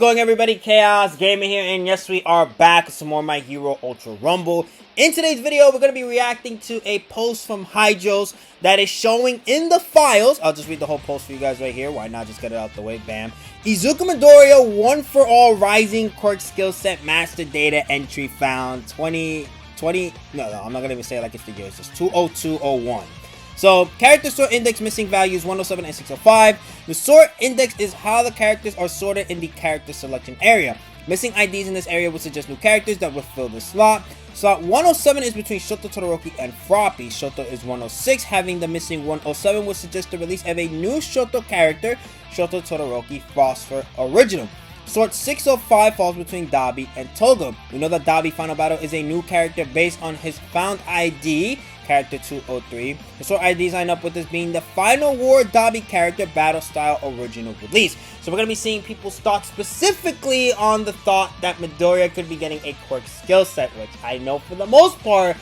going, everybody? Chaos Gaming here, and yes, we are back with some more My Hero Ultra Rumble. In today's video, we're going to be reacting to a post from Hydros that is showing in the files. I'll just read the whole post for you guys right here. Why not just get it out the way? Bam. Izuku Midoirya, one for all Rising Quirk skill set master data entry found 2020. No, I'm not going to even say it like it's the year. It's just 20201. So, character sort index missing values 107 and 605. The sort index is how the characters are sorted in the character selection area. Missing IDs in this area would suggest new characters that would fill the slot. Slot 107 is between Shoto Todoroki and Froppy. Shoto is 106, having the missing 107 would suggest the release of a new Shoto character, Shoto Todoroki Phosphor Original. Sort 605 falls between Dabi and Toga. We know that Dabi Final Battle is a new character based on his found ID, character 203. The sort IDs line up with this being the Final War Dabi character battle style original release. So we're going to be seeing people's thoughts specifically on the thought that Midoirya could be getting a Quirk skill set, which I know for the most part,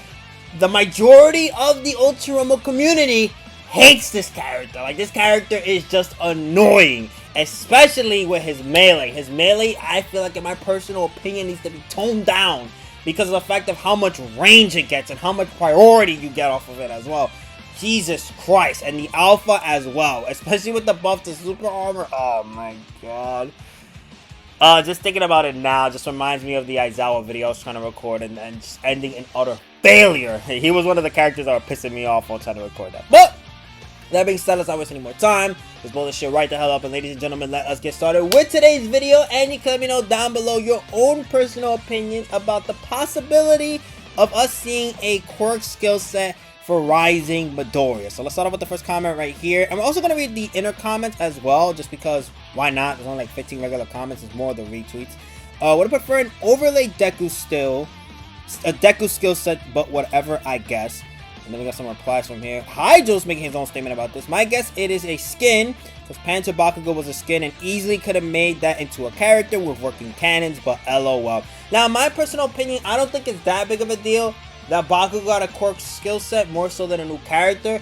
the majority of the Ultra Rumble community hates this character. Like, this character is just annoying, especially with his melee. His melee, I feel like, in my personal opinion, needs to be toned down because of the fact of how much range it gets and how much priority you get off of it as well. Jesus Christ. And the alpha as well, especially with the buff to super armor. Oh my god. Just thinking about it now just reminds me of the Aizawa video I was trying to record and just ending in utter failure. He was one of the characters that were pissing me off while trying to record that. But that being said, let's not waste any more time. Let's blow this shit right the hell up. And ladies and gentlemen, let us get started with today's video. And you can let me know down below your own personal opinions about the possibility of us seeing a Quirk skill set for Rising Midoirya. So let's start off with the first comment right here. I'm also going to read the inner comments as well, just because why not? There's only like 15 regular comments. It's more of the retweets. Would I prefer an overlay Deku still, a Deku skill set, but whatever, I guess. And then we got some replies from here. Hydros making his own statement about this. My guess, it is a skin, because Panther Bakugo was a skin and easily could have made that into a character with working cannons, but LOL. Now, in my personal opinion, I don't think it's that big of a deal that Bakugo got a Quirk skill set more so than a new character.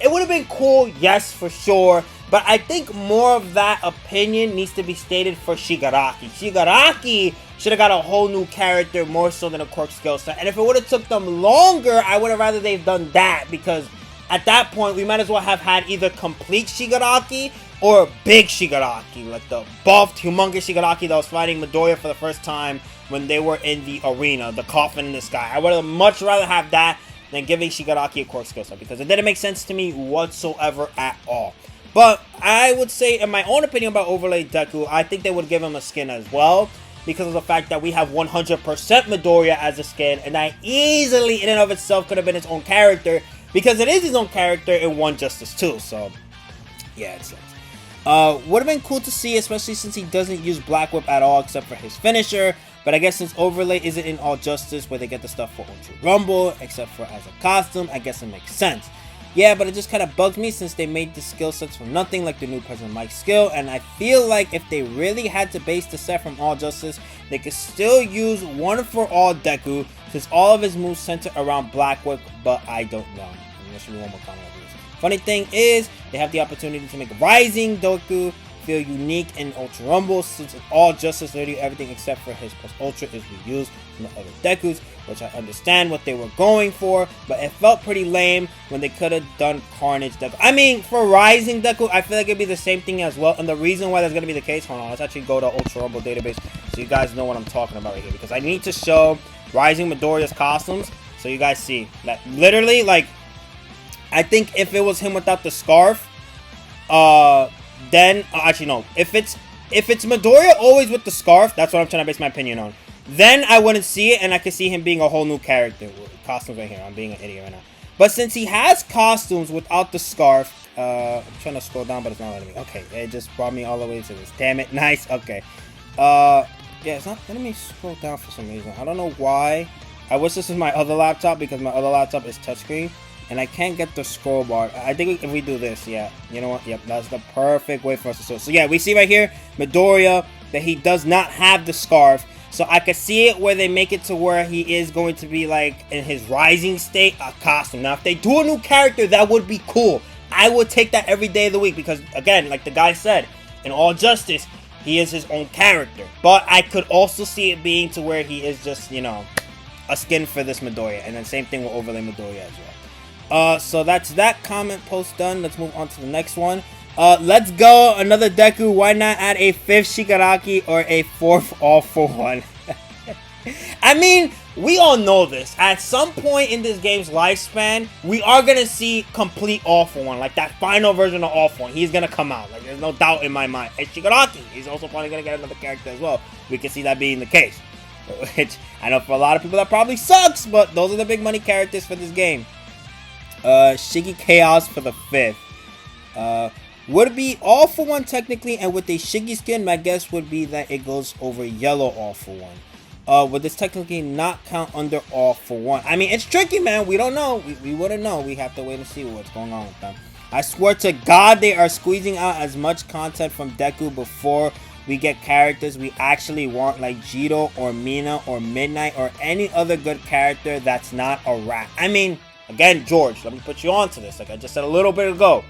It would have been cool, yes, for sure, but I think more of that opinion needs to be stated for Shigaraki. Shigaraki should have got a whole new character more so than a Quirk skill set. And if it would have took them longer, I would have rather they've done that, because at that point, we might as well have had either complete Shigaraki or big Shigaraki, like the buffed, humongous Shigaraki that was fighting Midoirya for the first time when they were in the arena, the coffin in the sky. I would have much rather have that than giving Shigaraki a Quirk skill set, because it didn't make sense to me whatsoever at all. But I would say, in my own opinion about Overlay Deku, I think they would give him a skin as well, because of the fact that we have 100% Midoirya as a skin, and that easily in and of itself could have been its own character, because it is his own character in One Justice 2, so yeah, it sucks. Would have been cool to see, especially since he doesn't use Black Whip at all except for his finisher, but I guess since Overlay isn't in All Justice where they get the stuff for Ultra Rumble, except for as a costume, I guess it makes sense. Yeah, but it just kind of bugs me since they made the skill sets from nothing, like the new President Mike's skill, and I feel like if they really had to base the set from All Justice, they could still use One for All Deku, since all of his moves center around Black Whip, but I don't know. There should be one more comment on this. Funny thing is, they have the opportunity to make Rising Deku feel unique in Ultra Rumble, since in All Justice literally everything except for his plus Ultra is reused from the other Dekus, which I understand what they were going for, but it felt pretty lame when they could have done Carnage Deku. I mean, for Rising Deku, I feel like it'd be the same thing as well, and the reason why that's going to be the case, hold on, let's actually go to Ultra Rumble database so you guys know what I'm talking about right here, because I need to show Rising Midoriya's costumes so you guys see that literally, like, I think if it was him without the scarf, then actually no, if it's Midoirya always with the scarf, that's what I'm trying to base my opinion on, then I wouldn't see it, and I could see him being a whole new character. Costumes right here, I'm being an idiot right now. But since he has costumes without the scarf, I'm trying to scroll down, but it's not letting me. Okay, it just brought me all the way to this. Damn it, nice. Okay, yeah, it's not letting me scroll down for some reason. I don't know why. I wish this was my other laptop, because my other laptop is touchscreen, and I can't get the scroll bar. I think if we do this, yeah, you know what? Yep, that's the perfect way for us to sort. So yeah, we see right here, Midoirya, that he does not have the scarf. So I can see it where they make it to where he is going to be like in his rising state, a costume. Now, if they do a new character, that would be cool. I would take that every day of the week, because again, like the guy said, in All Justice, He is his own character. But I could also see it being to where he is just, you know, a skin for this Midoirya. And then same thing with Overlay Midoirya as well. So that's that comment post done. Let's move on to the next one. Let's go. Another Deku. Why not add a 5th Shigaraki or a 4th all-for-one? I mean, we all know this. At some point in this game's lifespan, we are going to see complete all-for-one. Like that final version of all-for-one. He's going to come out. Like, there's no doubt in my mind. And Shigaraki, he's also probably going to get another character as well. We can see that being the case. Which, I know for a lot of people that probably sucks, but those are the big money characters for this game. Shiggy Chaos for the 5th. Would be all-for-one technically, and with a Shiggy skin, my guess would be that it goes over yellow all-for-one. Would this technically not count under all-for-one? I mean, it's tricky, man. We don't know. We wouldn't know. We have to wait and see what's going on with them. I swear to God, they are squeezing out as much content from Deku before we get characters we actually want, like Jito or Mina or Midnight or any other good character that's not a rat. I mean, again, George, let me put you on to this. Like I just said a little bit ago,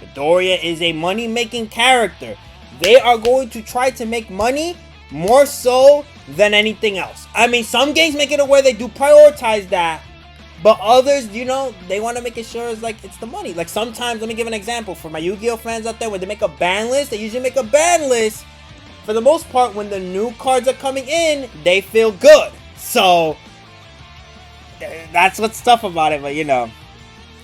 Midoirya is a money-making character. They are going to try to make money more so than anything else. I mean, some games make it where they do prioritize that, but others, you know, they want to make it sure it's like it's the money. Like sometimes, let me give an example for my Yu-Gi-Oh fans out there. When they make a ban list, they usually make a ban list. For the most part, when the new cards are coming in, they feel good. So that's what's tough about it. But you know,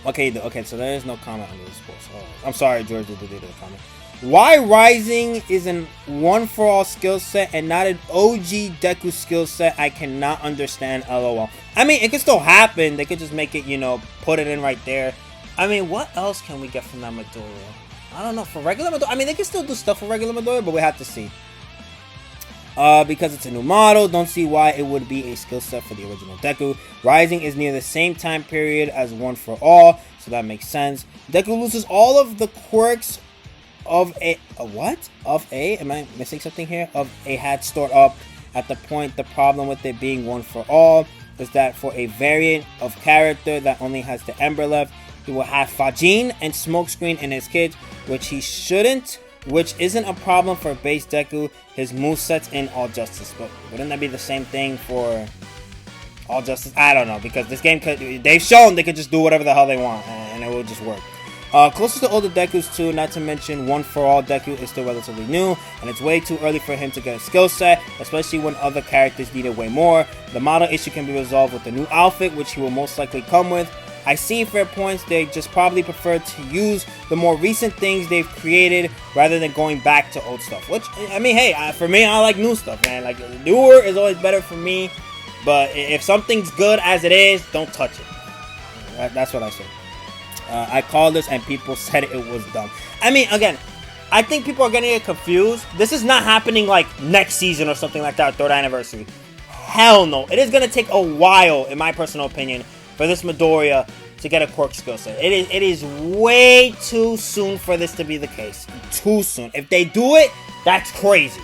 okay, so there is no comment on this post. Oh, I'm sorry, George, did the comment. Why Rising is an one-for-all skill set and not an OG Deku skill set, I cannot understand, lol. I mean, it could still happen. They could just make it, you know, put it in right there. I mean, what else can we get from that Midoirya? I don't know. For regular Midoirya, I mean, they can still do stuff for regular Midoirya, but we have to see. Because it's a new model, don't see why it would be a skill set for the original Deku. Rising is near the same time period as One for All, so that makes sense. Deku loses all of the quirks of am I missing something here? Of a had stored up at the point. The problem with it being One for All is that for a variant of character that only has the Ember left, he will have Fajin and Smokescreen in his kit, which he shouldn't, which isn't a problem for base Deku. His movesets in All Justice, but wouldn't that be the same thing for All Justice? I don't know, because this game they've shown they could just do whatever the hell they want and it will just work. Closest to older Dekus too, not to mention One for All Deku is still relatively new, and it's way too early for him to get a skill set, especially when other characters need it way more. The model issue can be resolved with the new outfit, which he will most likely come with. I see fair points. They just probably prefer to use the more recent things they've created rather than going back to old stuff. Which, I mean, hey, for me, I like new stuff, man. Like, newer is always better for me, but if something's good as it is, don't touch it. That's what I say. I called this and people said it was dumb. I mean, again, I think people are getting it confused. This is not happening like next season or something like that, 3rd anniversary. Hell no. It is going to take a while, in my personal opinion, for this Midoirya to get a Quirk skill set. It is way too soon for this to be the case. Too soon. If they do it, that's crazy.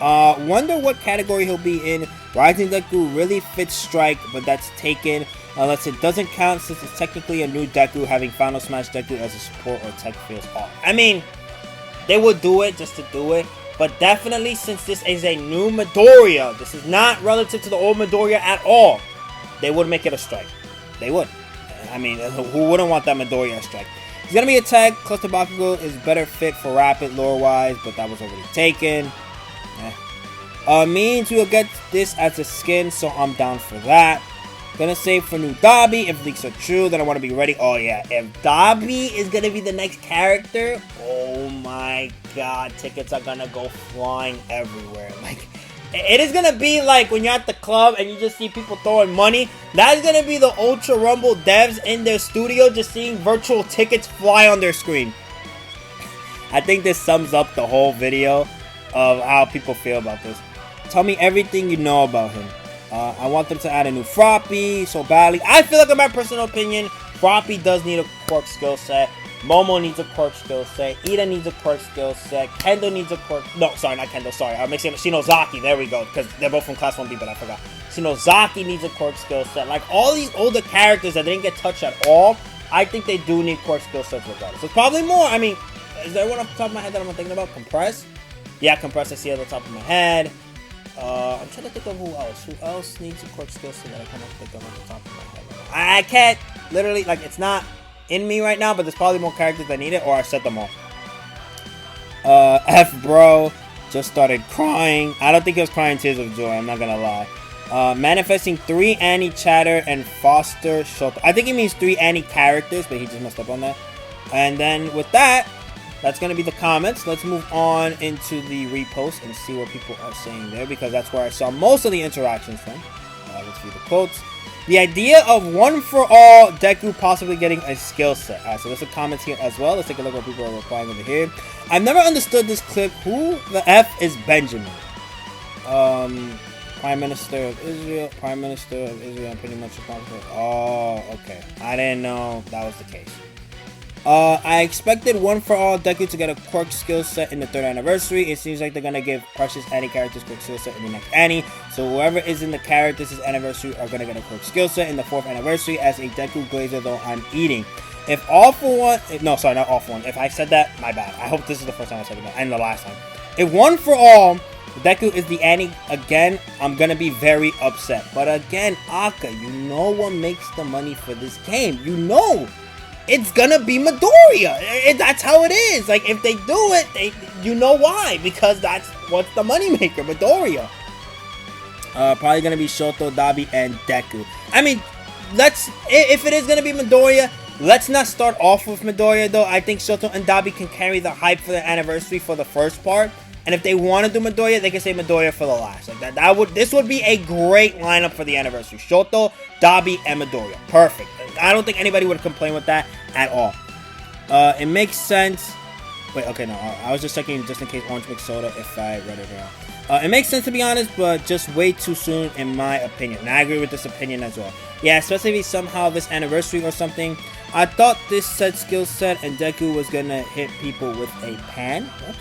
Wonder what category he'll be in. Rising Deku really fits Strike, but that's taken. Unless it doesn't count since it's technically a new Deku, having Final Smash Deku as a support or tech feels off. I mean, they would do it just to do it, but definitely since this is a new Midoirya, this is not relative to the old Midoirya at all, they would make it a Strike. They would. I mean, who wouldn't want that Midoirya Strike? He's gonna be a tech. Cluster Bakugo is better fit for Rapid lore-wise, but that was already taken. Means we'll get this as a skin, so I'm down for that. Gonna save for new Dabi. If leaks are true, then I want to be ready. Oh yeah, if Dabi is gonna be the next character, oh my god, tickets are gonna go flying everywhere. Like, it is gonna be like when you're at the club and you just see people throwing money. That's gonna be the Ultra Rumble devs in their studio just seeing virtual tickets fly on their screen. I think this sums up the whole video of how people feel about this. Tell me everything you know about him. I want them to add a new Froppy so badly. I feel like, in my personal opinion, Froppy does need a Quirk skill set. Momo needs a Quirk skill set. Ida needs a Quirk skill set. Kendo needs a Quirk. No, sorry, not Kendo. Sorry, I'm mixing up. Shinozaki. There we go. Because they're both from Class 1B, but I forgot. Shinozaki needs a Quirk skill set. Like, all these older characters that didn't get touched at all, I think they do need Quirk skill sets regardless. There's probably more. I mean, is there one off the top of my head that I'm thinking about? Compress? Yeah, compressor C at the top of my head. I'm trying to think of who else. Who else needs a Quirk skill set that I kind of think of on the top of my head? I can't literally, like, it's not in me right now, but there's probably more characters that need it, or I set them all. F bro just started crying. I don't think he was crying tears of joy, I'm not gonna lie. Manifesting 3 Annie, Chatter, and Foster Shoto. I think he means 3 Annie characters, but he just messed up on that. And then with that, that's going to be the comments. Let's move on into the repost and see what people are saying there, because that's where I saw most of the interactions from. Let's read the quotes. The idea of one for all Deku possibly getting a skill set. Alright, so there's some comments here as well. Let's take a look at what people are replying over here. I've never understood this clip. Who the F is Benjamin? Prime Minister of Israel. Prime Minister of Israel, pretty much responsible. Oh, okay. I didn't know that was the case. I expected one for all Deku to get a Quirk skill set in the 3rd anniversary. It seems like they're gonna give precious Annie characters Quirk skill set in the next Annie. So whoever is in the characters' anniversary are gonna get a Quirk skill set in the 4th anniversary. As a Deku Glazer, though, I'm eating. If all for one, no, sorry, not all for one. If I said that, my bad. I hope this is the first time I said it, and the last time. If one for all Deku is the Annie again, I'm gonna be very upset. But again, Aka, you know what makes the money for this game. You know. It's gonna be Midoriya. That's how it is. Like, if they do it, you know why. Because that's what's the moneymaker, Midoriya. Probably gonna be Shoto, Dabi, and Deku. I mean, if it is gonna be Midoriya, let's not start off with Midoriya, though. I think Shoto and Dabi can carry the hype for the anniversary for the first part. And if they want to do Midoriya, they can say Midoriya for the last. Like this would be a great lineup for the anniversary. Shoto, Dabi, and Midoriya. Perfect. I don't think anybody would complain with that at all. It makes sense. Wait, okay, no. I was just checking just in case Orange Mix Soda if I read it wrong. It makes sense, to be honest, but just way too soon in my opinion. And I agree with this opinion as well. Yeah, especially if somehow this anniversary or something. I thought this skill set and Deku was gonna hit people with a pan. What?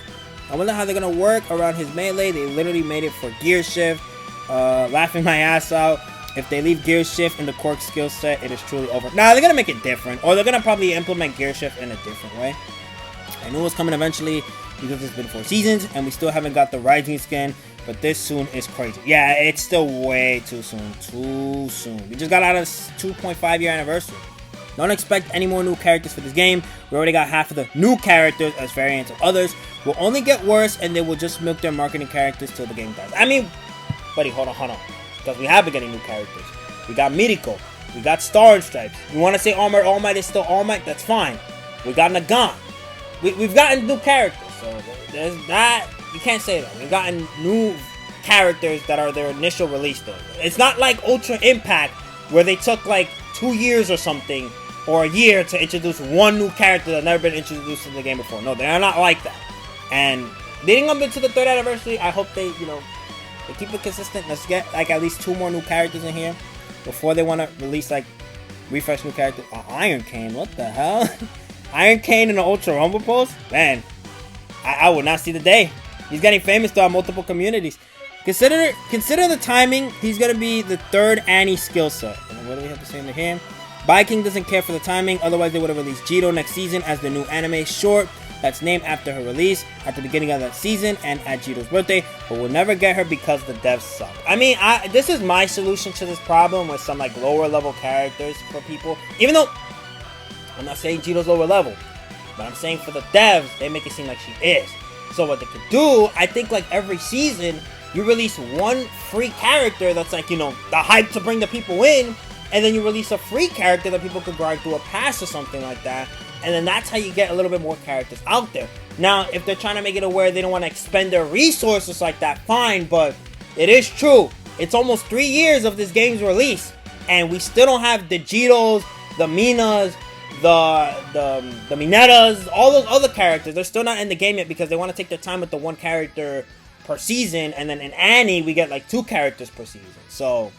I wonder how they're gonna work around his melee. They literally made it for Gear Shift. Laughing my ass out. If they leave Gear Shift in the Quirk skill set, it is truly over. Nah, they're gonna make it different. Or they're gonna probably implement Gear Shift in a different way. I knew it was coming eventually because it's been 4 seasons and we still haven't got the Rising skin. But this soon is crazy. Yeah, it's still way too soon. Too soon. We just got out of 2.5-year anniversary. Don't expect any more new characters for this game. We already got half of the new characters as variants of others. Will only get worse, and they will just milk their marketing characters till the game dies. I mean, buddy, hold on. Because we have been getting new characters. We got Miriko. We got Star and Stripes. You want to say All Might is still All Might? That's fine. We got Nagan. We've gotten new characters. So there's that. You can't say that. We've gotten new characters that are their initial release, though. It's not like Ultra Impact, where they took like 2 years or something, or a year to introduce one new character that's never been introduced in the game before. No, they are not like that. And leading up into the 3rd anniversary, I hope they keep it consistent. Let's get like at least 2 more new characters in here before they want to release like refresh new characters. Iron Cane, what the hell? Iron Cane in the Ultra Rumble post? Man, I would not see the day. He's getting famous throughout multiple communities. Consider the timing. He's gonna be the 3rd Annie skill set. And what do we have to say in here? King doesn't care for the timing, otherwise they would have released Jito next season as the new anime short that's named after her release at the beginning of that season and at Jito's birthday, but we'll never get her because the devs suck. I mean, this is my solution to this problem with some like lower level characters for people. Even though I'm not saying Jito's lower level, but I'm saying for the devs, they make it seem like she is. So what they could do, I think like every season, you release one free character that's like, the hype to bring the people in, and then you release a free character that people could grind through a pass or something like that, and then that's how you get a little bit more characters out there. Now, if they're trying to make it aware they don't want to expend their resources like that, fine, but it is true. It's almost 3 years of this game's release, and we still don't have the Jitos, the Minas, the Minettas, all those other characters. They're still not in the game yet because they want to take their time with the one character per season, and then in Annie, we get like 2 characters per season. So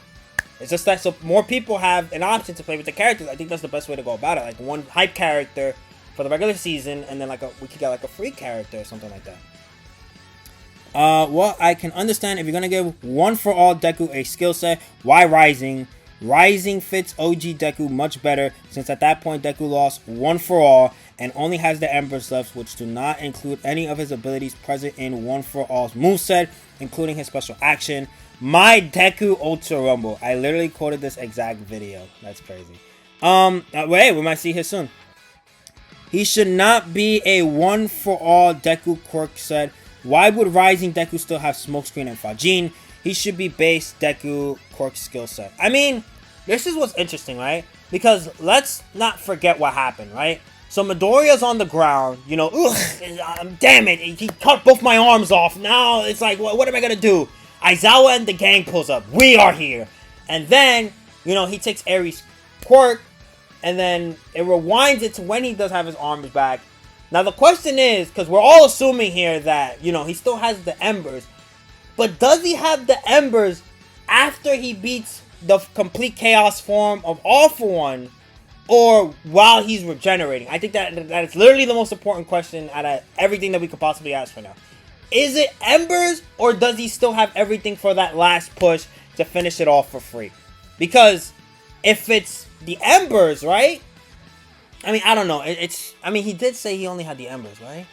it's just that so more people have an option to play with the characters. I think that's the best way to go about it. Like one hype character for the regular season, and then like we could get like a free character or something like that. Well, I can understand if you're gonna give one for all Deku a skill set. Why Rising? Rising fits OG Deku much better, since at that point Deku lost one for all, and only has the Embers left, which do not include any of his abilities present in One For All's moveset, including his special action, My Deku Ultra Rumble. I literally quoted this exact video. That's crazy. Wait, we might see here soon. He should not be a One For All Deku, Quirk said. Why would Rising Deku still have Smokescreen and Fajin? He should be base Deku Quirk skill set. I mean, this is what's interesting, right? Because let's not forget what happened, right? So Midoriya's on the ground, you know, damn it, he cut both my arms off. Now it's like, what am I gonna do? Aizawa and the gang pulls up. We are here. And then, you know, he takes Aries' Quirk, and then it rewinds it to when he does have his arms back. Now the question is, because we're all assuming here that, you know, he still has the Embers, but does he have the Embers after he beats the complete Chaos form of All For One, or while he's regenerating? I think that is literally the most important question out of everything that we could possibly ask for now. Is it Embers, or does he still have everything for that last push to finish it off for free? Because if it's the Embers, right? I mean, I don't know. I mean, he did say he only had the Embers, right?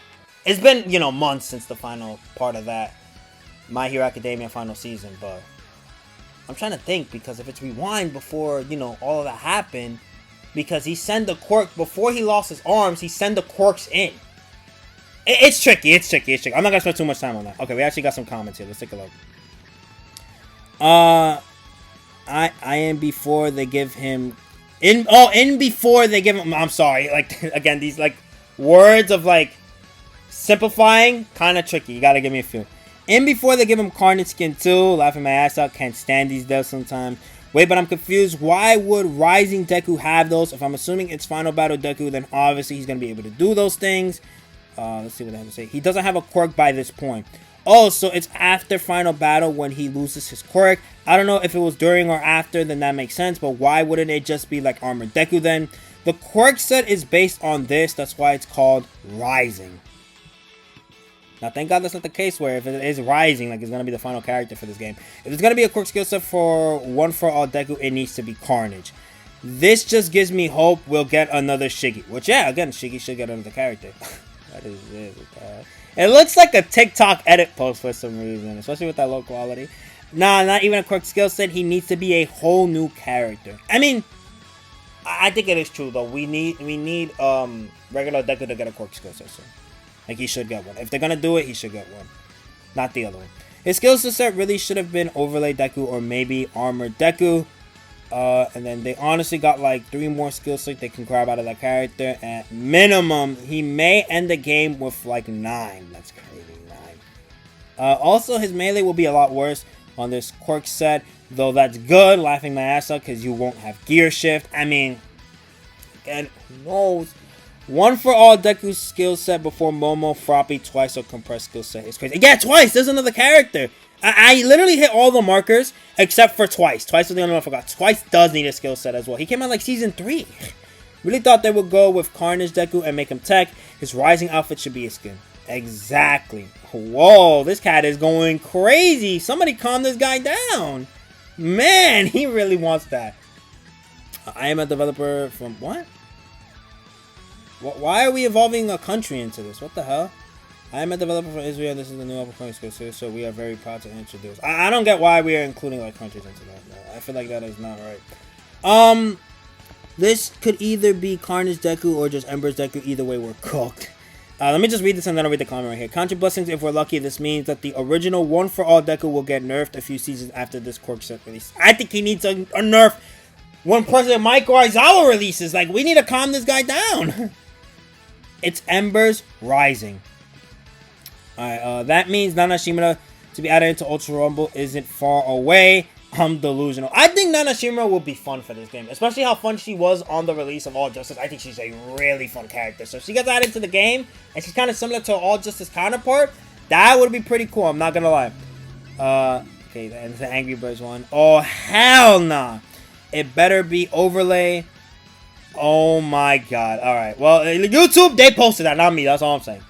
It's been, you know, months since the final part of that My Hero Academia final season, but I'm trying to think, because if it's rewind before, you know, all of that happened, because he sent the Quirk before he lost his arms, he sent the Quirks in. It's tricky. I'm not gonna spend too much time on that. Okay, we actually got some comments here. Let's take a look. I am before they give him before they give him. I'm sorry. Like, again, these like words of like simplifying, kind of tricky. You gotta give me a few. In before they give him Carnage Skin too. Laughing my ass out. Can't stand these devs sometimes. Wait, but I'm confused. Why would Rising Deku have those? If I'm assuming it's Final Battle Deku, then obviously he's gonna be able to do those things. Let's see what I have to say. He doesn't have a Quirk by this point. Oh, so it's after Final Battle when he loses his Quirk. I don't know if it was during or after, then that makes sense. But why wouldn't it just be like Armored Deku then? The Quirk set is based on this. That's why it's called Rising. Now, thank God that's not the case where if it is Rising, like, it's going to be the final character for this game. If it's going to be a Quirk skill set for One For All Deku, it needs to be Carnage. This just gives me hope we'll get another Shiggy. Which, yeah, again, Shiggy should get another character. That is it. It looks like a TikTok edit post for some reason, especially with that low quality. Nah, not even a Quirk skill set. He needs to be a whole new character. I mean, I think it is true though. We need regular Deku to get a Quirk skill set. So, like, he should get one. If they're gonna do it, he should get one, not the other one. His skill set really should have been Overlay Deku or maybe Armored Deku. And then they honestly got like 3 more skill sets they can grab out of that character. At minimum, he may end the game with like 9. That's crazy, 9. Also, his melee will be a lot worse on this Quirk set, though that's good. Laughing my ass out because you won't have Gear Shift. I mean, and who knows? One For All Deku skill set before Momo, Froppy, Twice, or Compressed skill set is crazy. Yeah, Twice. There's another character. I literally hit all the markers except for Twice. Twice was the only one I forgot. Twice does need a skill set as well. He came out like season 3. Really thought they would go with Carnage Deku and make him tech. His Rising outfit should be a skin. Exactly. Whoa, this cat is going crazy. Somebody calm this guy down. Man, he really wants that. I am a developer from... What? Why are we evolving a country into this? What the hell? I am a developer from Israel. This is the new upcoming skill set, so we are very proud to introduce. I don't get why we are including like countries into that. No, I feel like that is not right. This could either be Carnage Deku or just Embers Deku. Either way, we're cooked. Let me just read this and then I'll read the comment right here. Country blessings. If we're lucky, this means that the original One For All Deku will get nerfed a few seasons after this Quirk set release. I think he needs a nerf when President Michael Aizawa releases. Like, we need to calm this guy down. It's Embers Rising. Alright, that means Nana Shimura to be added into Ultra Rumble isn't far away. I'm delusional. I think Nana Shimura will be fun for this game, especially how fun she was on the release of All Justice. I think she's a really fun character. So if she gets added to the game, and she's kind of similar to All Justice counterpart, that would be pretty cool, I'm not gonna lie. Okay, and the Angry Birds one. Oh, hell nah. It better be Overlay. Oh my god. Alright, well, YouTube, they posted that, not me, that's all I'm saying.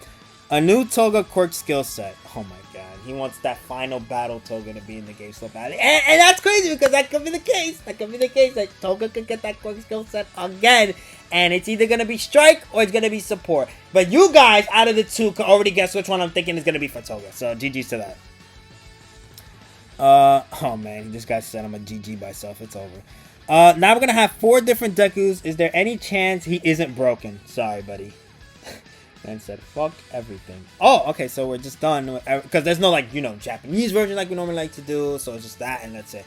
A new Toga Quirk skill set. Oh my god. he wants that final battle Toga to be in the game so badly. And that's crazy because that could be the case. That could be the case. That Toga could get that Quirk skill set again. And it's either going to be Strike or it's going to be Support. But you guys, out of the two, can already guess which one I'm thinking is going to be for Toga. So GG's to that. Oh man, this guy said I'm a GG myself. It's over. Now we're going to have 4 different Dekus. Is there any chance he isn't broken? Sorry, buddy. Man said, fuck everything. Oh, okay, so we're just done. Because there's no, like, you know, Japanese version like we normally like to do. So it's just that, and that's it.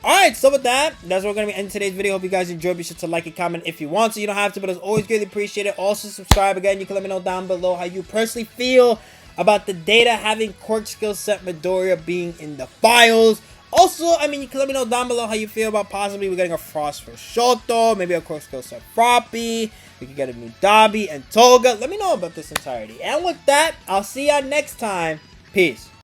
Alright, so with that, that's what we're going to be ending today's video. Hope you guys enjoyed. Be sure to like and comment if you want to. You don't have to, but it's always greatly appreciated. Also, subscribe. Again, you can let me know down below how you personally feel about the data having Quirk skill set Midoirya being in the files. Also, I mean, you can let me know down below how you feel about possibly we're getting a Frost for Shoto, maybe a Quirk skill set Froppy. We can get a new Dabi and Toga. Let me know about this entirety. And with that, I'll see y'all next time. Peace.